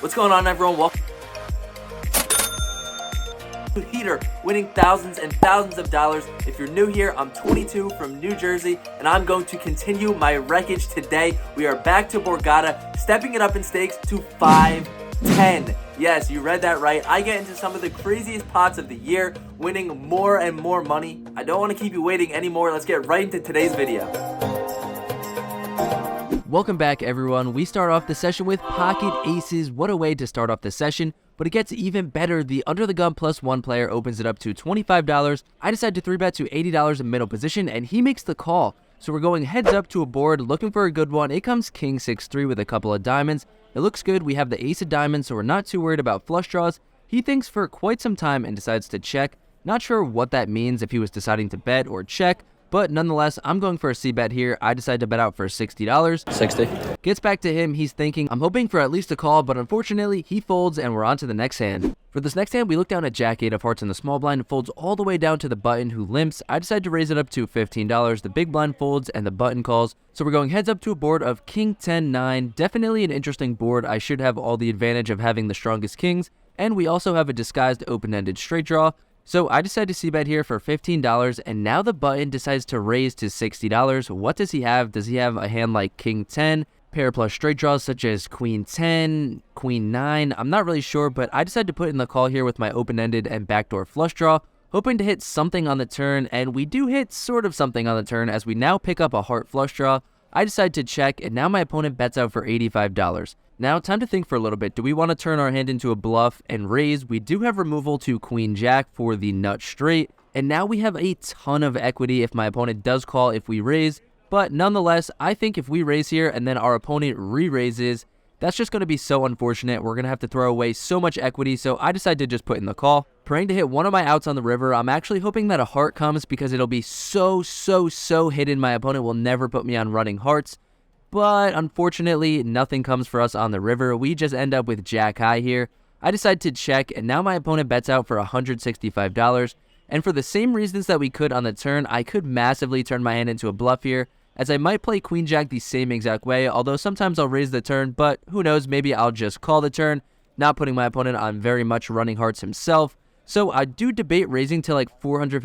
What's going on, everyone? Welcome to Heater, winning thousands and thousands of dollars. If you're new here, I'm 22 from New Jersey, and I'm going to continue my wreckage today. We are back to Borgata, stepping it up in stakes to 510. Yes, you read that right. I get into some of the craziest pots of the year, winning more and more money. I don't want to keep you waiting anymore. Let's get right into today's video. Welcome back, everyone. We start off the session with Pocket Aces. What a way to start off the session, but it gets even better. The Under the Gun +1 player opens it up to $25. I decide to 3-bet to $80 in middle position, and he makes the call. So we're going heads up to a board, looking for a good one. It comes King 6-3 with a couple of diamonds. It looks good. We have the ace of diamonds, so we're not too worried about flush draws. He thinks for quite some time and decides to check. Not sure what that means, if he was deciding to bet or check. But nonetheless, I'm going for a C-bet here. I decide to bet out for $60. 60. Gets back to him. He's thinking, I'm hoping for at least a call, but unfortunately, he folds and we're on to the next hand. For this next hand, we look down at Jack 8 of hearts in the small blind, folds all the way down to the button who limps. I decide to raise it up to $15. The big blind folds and the button calls. So we're going heads up to a board of King 10-9. Definitely an interesting board. I should have all the advantage of having the strongest kings. And we also have a disguised open-ended straight draw. So I decide to c-bet here for $15, and now the button decides to raise to $60. What does he have? Does he have a hand like King 10, pair plus straight draws such as Queen 10, Queen 9? I'm not really sure, but I decide to put in the call here with my open-ended and backdoor flush draw, hoping to hit something on the turn, and we do hit sort of something on the turn as we now pick up a heart flush draw. I decide to check, and now my opponent bets out for $85. Now, time to think for a little bit. Do we want to turn our hand into a bluff and raise? We do have removal to Queen Jack for the nut straight, and now we have a ton of equity if my opponent does call if we raise. But nonetheless, I think if we raise here and then our opponent re-raises, that's just going to be so unfortunate. We're going to have to throw away so much equity, so I decide to just put in the call. Praying to hit one of my outs on the river. I'm actually hoping that a heart comes because it'll be so hidden. My opponent will never put me on running hearts. But unfortunately, nothing comes for us on the river. We just end up with Jack High here. I decide to check, and now my opponent bets out for $165. And for the same reasons that we could on the turn, I could massively turn my hand into a bluff here, as I might play Queen Jack the same exact way, although sometimes I'll raise the turn, but who knows, maybe I'll just call the turn, not putting my opponent on very much running hearts himself. So I do debate raising to like $450,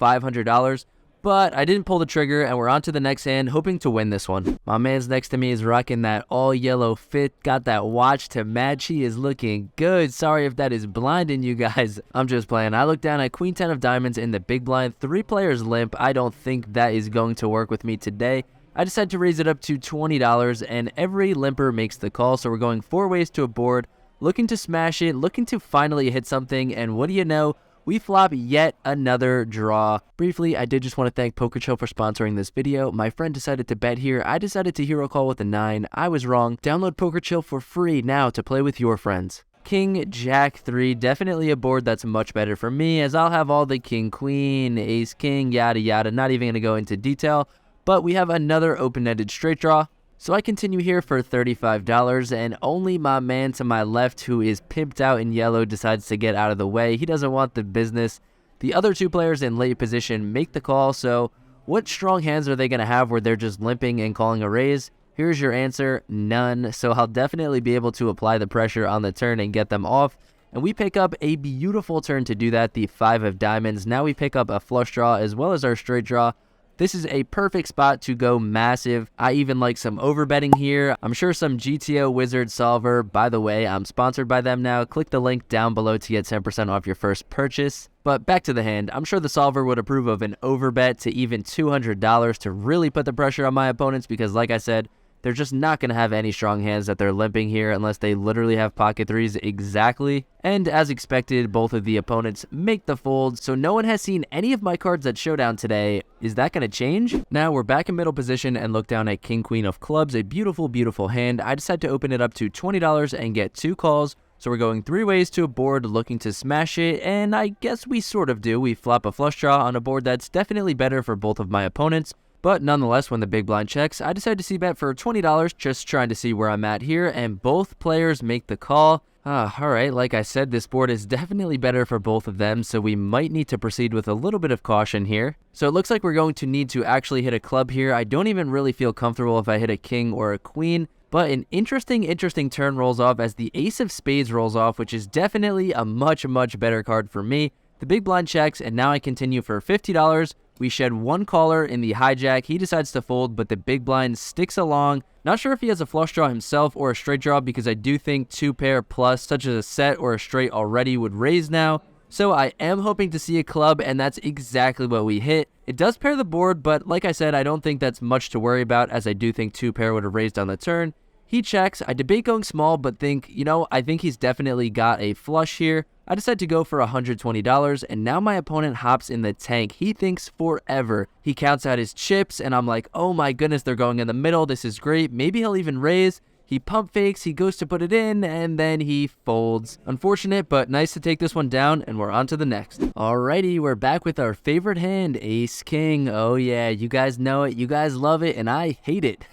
$500, but I didn't pull the trigger, and we're on to the next hand, hoping to win this one. My man's next to me is rocking that all yellow fit, got that watch to match. He is looking good. Sorry if that is blinding you guys. I'm just playing. I look down at Queen 10 of diamonds in the big blind. 3 players limp. I don't think that is going to work with me today. I decide to raise it up to $20, and every limper makes the call. So we're going 4 ways to a board, looking to smash it, looking to finally hit something, and what do you know? We flop yet another draw. Briefly, I did just want to thank Poker Chill for sponsoring this video. My friend decided to bet here. I decided to hero call with a 9. I was wrong. Download Poker Chill for free now to play with your friends. King Jack 3, definitely a board that's much better for me, as I'll have all the King Queen, Ace King, yada yada. Not even going to go into detail, but we have another open-ended straight draw. So I continue here for $35, and only my man to my left, who is pimped out in yellow, decides to get out of the way. He doesn't want the business. The other 2 players in late position make the call, so what strong hands are they going to have where they're just limping and calling a raise? Here's your answer, none. So I'll definitely be able to apply the pressure on the turn and get them off. And we pick up a beautiful turn to do that, the 5 of diamonds. Now we pick up a flush draw as well as our straight draw. This is a perfect spot to go massive. I even like some overbetting here. I'm sure some GTO Wizard Solver. By the way, I'm sponsored by them now. Click the link down below to get 10% off your first purchase. But back to the hand. I'm sure the solver would approve of an overbet to even $200 to really put the pressure on my opponents because, like I said, they're just not going to have any strong hands that they're limping here unless they literally have pocket 3s exactly. And as expected, both of the opponents make the fold, so no one has seen any of my cards at Showdown today. Is that going to change? Now we're back in middle position and look down at King Queen of clubs, a beautiful hand. I decide to open it up to $20 and get 2 calls. So we're going 3 ways to a board, looking to smash it, and I guess we sort of do. We flop a flush draw on a board that's definitely better for both of my opponents. But nonetheless, when the big blind checks, I decide to c-bet for $20, just trying to see where I'm at here, and both players make the call. Alright, like I said, this board is definitely better for both of them, so we might need to proceed with a little bit of caution here. So it looks like we're going to need to actually hit a club here. I don't even really feel comfortable if I hit a king or a queen. But an interesting turn rolls off as the ace of spades rolls off, which is definitely a much better card for me. The big blind checks, and now I continue for $50. We shed one caller in the hijack. He decides to fold, but the big blind sticks along. Not sure if he has a flush draw himself or a straight draw, because I do think two pair plus, such as a set or a straight already, would raise now. So I am hoping to see a club, and that's exactly what we hit. It does pair the board, but like I said, I don't think that's much to worry about, as I do think two pair would have raised on the turn. He checks. I debate going small, but think, I think he's definitely got a flush here. I decide to go for $120, and now my opponent hops in the tank. He thinks forever. He counts out his chips, and I'm like, oh my goodness, they're going in the middle. This is great. Maybe he'll even raise. He pump fakes, he goes to put it in, and then he folds. Unfortunate, but nice to take this one down, and we're on to the next. Alrighty, we're back with our favorite hand, Ace King. Oh yeah, you guys know it, you guys love it, and I hate it.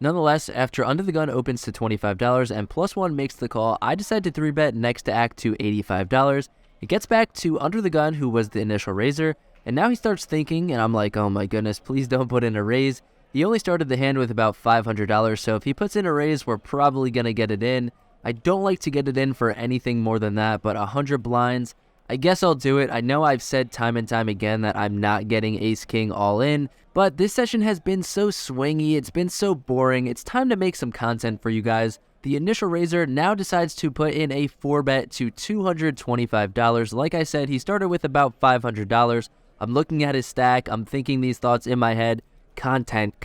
Nonetheless, after Under the Gun opens to $25 and +1 makes the call, I decide to 3-bet next to act to $85. It gets back to Under the Gun, who was the initial raiser, and now he starts thinking, and I'm like, oh my goodness, please don't put in a raise. He only started the hand with about $500, so if he puts in a raise, we're probably going to get it in. I don't like to get it in for anything more than that, but 100 blinds, I guess I'll do it. I know I've said time and time again that I'm not getting Ace-King all in, but this session has been so swingy, it's been so boring, it's time to make some content for you guys. The initial raiser now decides to put in a 4-bet to $225. Like I said, he started with about $500. I'm looking at his stack, I'm thinking these thoughts in my head. Content.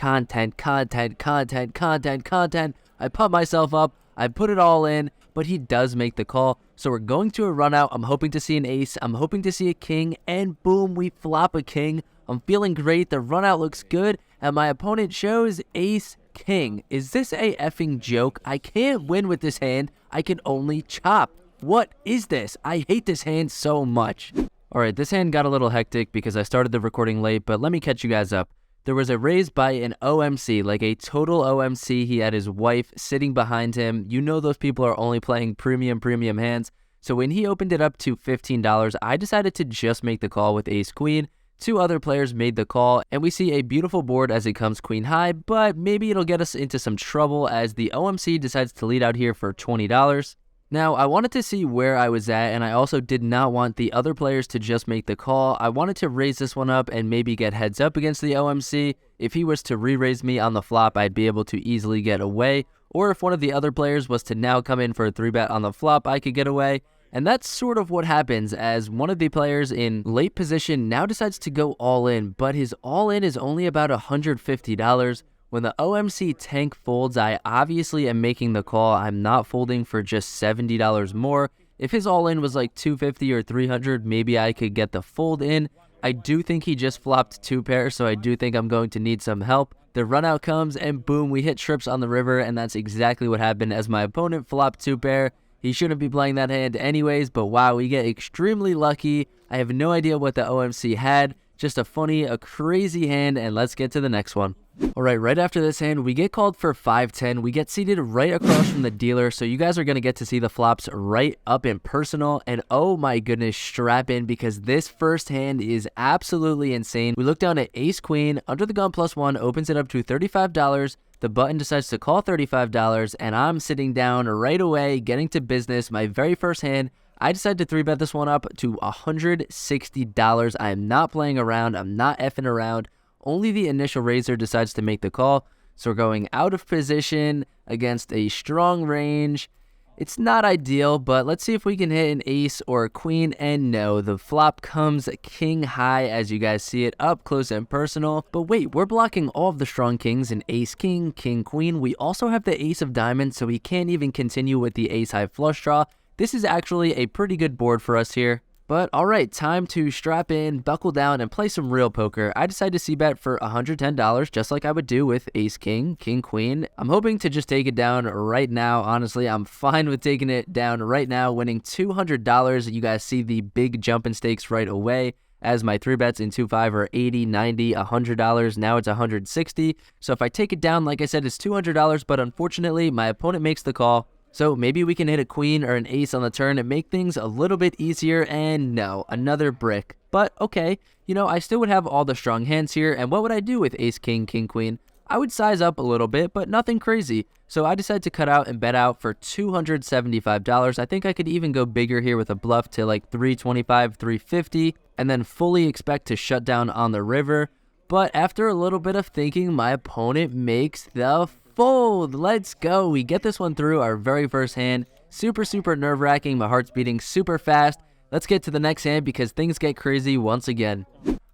I pump myself up, I put it all in, but he does make the call. So we're going to a run out. I'm hoping to see an ace, I'm hoping to see a king, and boom, we flop a king. I'm feeling great, the run out looks good, and my opponent shows ace king. Is this a effing joke? I can't win with this hand, I can only chop. What is this? I hate this hand so much. Alright, this hand got a little hectic because I started the recording late, but let me catch you guys up. There was a raise by an OMC, like a total OMC. He had his wife sitting behind him. You know those people are only playing premium hands. So when he opened it up to $15, I decided to just make the call with ace-queen. Two other players made the call, and we see a beautiful board as it comes queen high, but maybe it'll get us into some trouble as the OMC decides to lead out here for $20. Now, I wanted to see where I was at, and I also did not want the other players to just make the call. I wanted to raise this one up and maybe get heads up against the OMC. If he was to re-raise me on the flop, I'd be able to easily get away. Or if one of the other players was to now come in for a 3-bet on the flop, I could get away. And that's sort of what happens, as one of the players in late position now decides to go all in, but his all in is only about $150. When the OMC tank folds, I obviously am making the call. I'm not folding for just $70 more. If his all-in was like $250 or $300, maybe I could get the fold in. I do think he just flopped two pairs, so I do think I'm going to need some help. The run out comes, and boom, we hit trips on the river, and that's exactly what happened as my opponent flopped two pair. He shouldn't be playing that hand anyways, but wow, we get extremely lucky. I have no idea what the OMC had. Just a crazy hand, and let's get to the next one. Alright, right after this hand, we get called for 5-10. We get seated right across from the dealer, so you guys are going to get to see the flops right up and personal. And oh my goodness, strap in, because this first hand is absolutely insane. We look down at ace-queen, under the gun +1, opens it up to $35. The button decides to call $35, and I'm sitting down right away, getting to business. My very first hand, I decided to 3-bet this one up to $160. I am not playing around. I'm not effing around. Only the initial raiser decides to make the call. So we're going out of position against a strong range. It's not ideal, but let's see if we can hit an ace or a queen. And no, the flop comes king high, as you guys see it up close and personal. But wait, we're blocking all of the strong kings in ace king, king queen. We also have the ace of diamonds, so we can't even continue with the ace high flush draw. This is actually a pretty good board for us here. But alright, time to strap in, buckle down, and play some real poker. I decided to c-bet for $110, just like I would do with ace-king, king-queen. I'm hoping to just take it down right now. Honestly, I'm fine with taking it down right now, winning $200. You guys see the big jump in stakes right away, as my 3-bets in 2-5 are $80, $90, $100. Now it's $160. So if I take it down, like I said, it's $200, but unfortunately, my opponent makes the call. So maybe we can hit a queen or an ace on the turn and make things a little bit easier, and no, another brick. But okay, I still would have all the strong hands here, and what would I do with ace, king, king, queen? I would size up a little bit, but nothing crazy. So I decided to cut out and bet out for $275. I think I could even go bigger here with a bluff to like 325, 350, and then fully expect to shut down on the river. But after a little bit of thinking, my opponent makes the fold. Let's go. We get this one through our very first hand. Super nerve-wracking. My heart's beating super fast. Let's get to the next hand because things get crazy once again.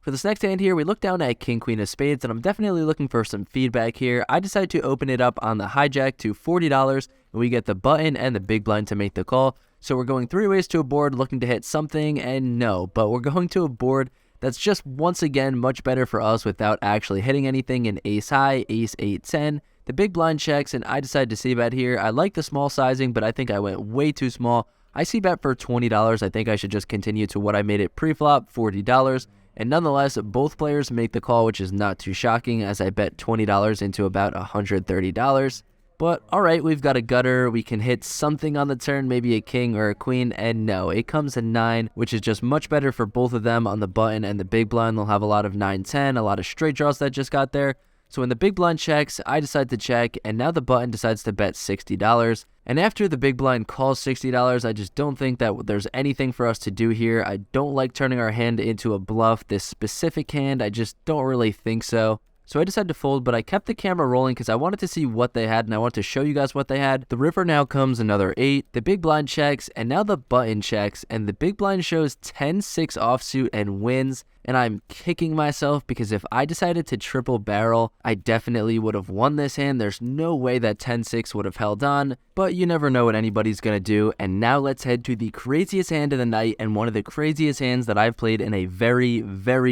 For this next hand here, we look down at King, Queen of Spades, and I'm definitely looking for some feedback here. I decided to open it up on the hijack to $40, and we get the button and the big blind to make the call. So we're going three ways to a board looking to hit something, and no, but we're going to a board that's just once again much better for us without actually hitting anything in ace high, ace 8, 10. The big blind checks, and I decided to c bet here. I like the small sizing, but I think I went way too small. I c bet for $20. I think I should just continue to what I made it pre-flop, $40. And nonetheless, both players make the call, which is not too shocking as I bet $20 into about $130. But alright, we've got a gutter, we can hit something on the turn, maybe a king or a queen, and no, it comes a 9, which is just much better for both of them on the button and the big blind. They'll have a lot of 9-10, a lot of straight draws that just got there. So when the big blind checks, I decide to check, and now the button decides to bet $60. And after the big blind calls $60, I just don't think that there's anything for us to do here. I don't like turning our hand into a bluff. This specific hand, I just don't really think so. So I decided to fold, but I kept the camera rolling because I wanted to see what they had, and I wanted to show you guys what they had. The river now comes another 8, the big blind checks, and now the button checks, and the big blind shows 10-6 offsuit and wins. And I'm kicking myself because if I decided to triple barrel, I definitely would have won this hand. There's no way that 10-6 would have held on, but you never know what anybody's going to do. And now let's head to the craziest hand of the night and one of the craziest hands that I've played in a very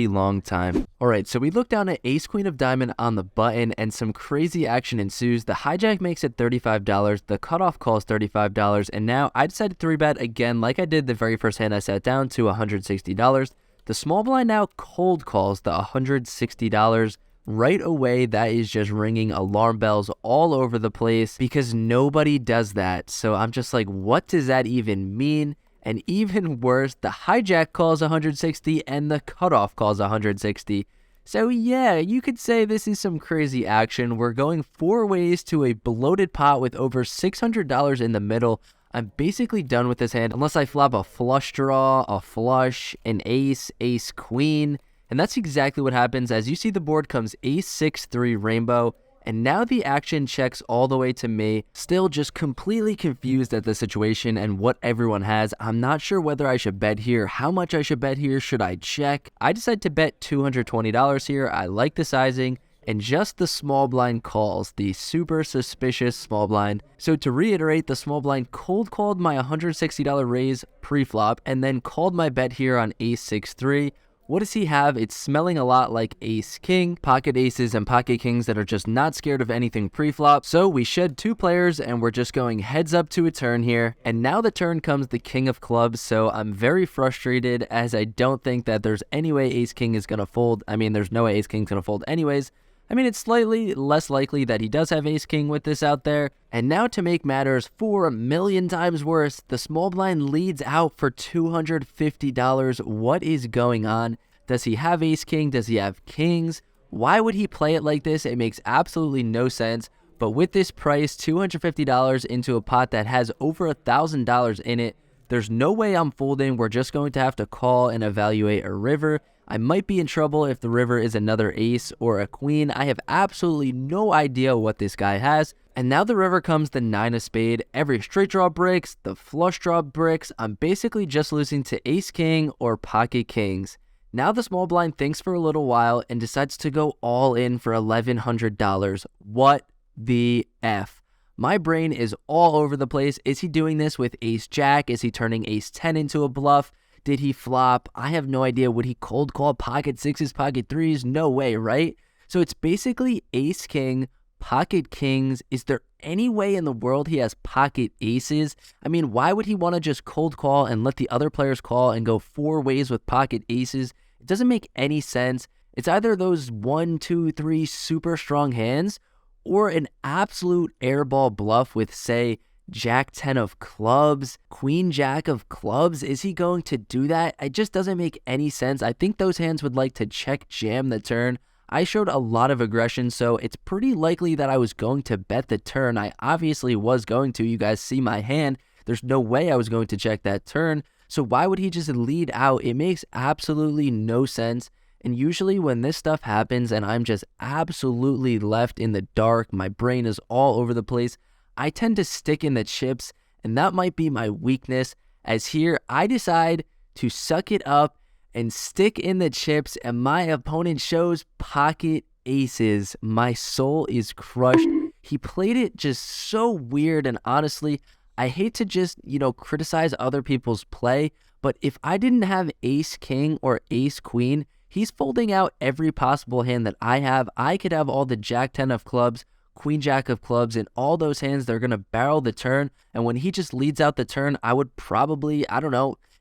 long time. Alright, so we look down at ace queen of diamond on the button and some crazy action ensues. The hijack makes it $35, the cutoff calls $35, and now I decided to 3-bet again like I did the very first hand I sat down to $160. The small blind now cold calls the $160. Right away, that is just ringing alarm bells all over the place because nobody does that. So I'm just like, what does that even mean? And even worse, the hijack calls 160 and the cutoff calls 160. So yeah, you could say this is some crazy action. We're going 4 ways to a bloated pot with over $600 in the middle. I'm basically done with this hand unless I flop a flush draw, a flush, an ace, ace queen. And that's exactly what happens. As you see, the board comes ace 6-3 rainbow. And now the action checks all the way to me. Still just completely confused at the situation and what everyone has. I'm not sure whether I should bet here, how much I should bet here, should I check? I decided to bet $220 here. I like the sizing. And just the small blind calls, the super suspicious small blind. So to reiterate, the small blind cold called my $160 raise pre-flop and then called my bet here on ace 6-3. What does he have? It's smelling a lot like ace king, pocket aces and pocket kings that are just not scared of anything pre-flop. So we shed 2 players and we're just going heads up to a turn here. And now the turn comes the king of clubs. So I'm very frustrated as I don't think that there's any way ace king is going to fold. I mean, there's no way ace king's going to fold anyways. I mean, it's slightly less likely that he does have ace king with this out there. And now to make matters 4 million times worse, the small blind leads out for $250. What is going on? Does he have ace king? Does he have kings? Why would he play it like this? It makes absolutely no sense. But with this price, $250 into a pot that has over $1,000 in it, there's no way I'm folding. We're just going to have to call and evaluate a river. I might be in trouble if the river is another ace or a queen. I have absolutely no idea what this guy has. And now the river comes the 9 of spade. Every straight draw breaks, the flush draw breaks. I'm basically just losing to ace king or pocket kings. Now the small blind thinks for a little while and decides to go all in for $1,100. What the F? My brain is all over the place. Is he doing this with ace jack? Is he turning ace 10 into a bluff? Did he flop? I have no idea. Would he cold call pocket 6s, pocket 3s? No way, right? So it's basically ace king, pocket kings. Is there any way in the world he has pocket aces? I mean, why would he want to just cold call and let the other players call and go 4 ways with pocket aces? It doesn't make any sense. It's either those 1, 2, 3 super strong hands or an absolute airball bluff with, say, Jack 10 of clubs, Queen Jack of clubs. Is he going to do that? It just doesn't make any sense. I think those hands would like to check jam the turn. I showed a lot of aggression, so it's pretty likely that I was going to bet the turn. I obviously was going to. You guys see my hand. There's no way I was going to check that turn. So why would he just lead out? It makes absolutely no sense. And usually when this stuff happens and I'm just absolutely left in the dark, my brain is all over the place, I tend to stick in the chips, and that might be my weakness, as here I decide to suck it up and stick in the chips, and my opponent shows pocket aces. My soul is crushed. He played it just so weird, and honestly, I hate to just, criticize other people's play, but if I didn't have ace king or ace queen, he's folding out every possible hand that I have. I could have all the jack 10 of clubs, queen jack of clubs, and all those hands, they're going to barrel the turn. And when he just leads out the turn, I would probably,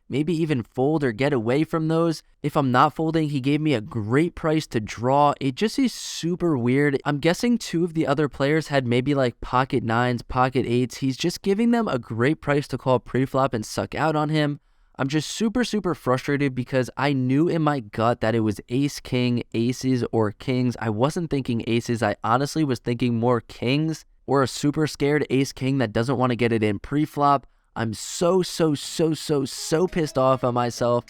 maybe even fold or get away from those. If I'm not folding, he gave me a great price to draw. It just is super weird. I'm guessing two of the other players had maybe like pocket nines, pocket eights. He's just giving them a great price to call pre-flop and suck out on him. I'm just super frustrated because I knew in my gut that it was ace king, aces, or kings. I wasn't thinking aces. I honestly was thinking more kings, or a super scared ace king that doesn't want to get it in pre-flop. I'm so pissed off at myself.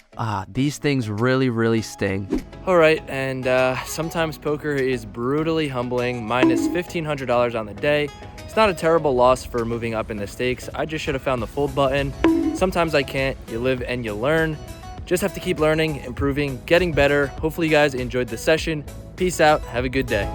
These things really sting. All right, and sometimes poker is brutally humbling. Minus $1,500 on the day. It's not a terrible loss for moving up in the stakes. I just should have found the fold button. Sometimes I can't. You live and you learn. Just have to keep learning, improving, getting better. Hopefully you guys enjoyed the session. Peace out. Have a good day.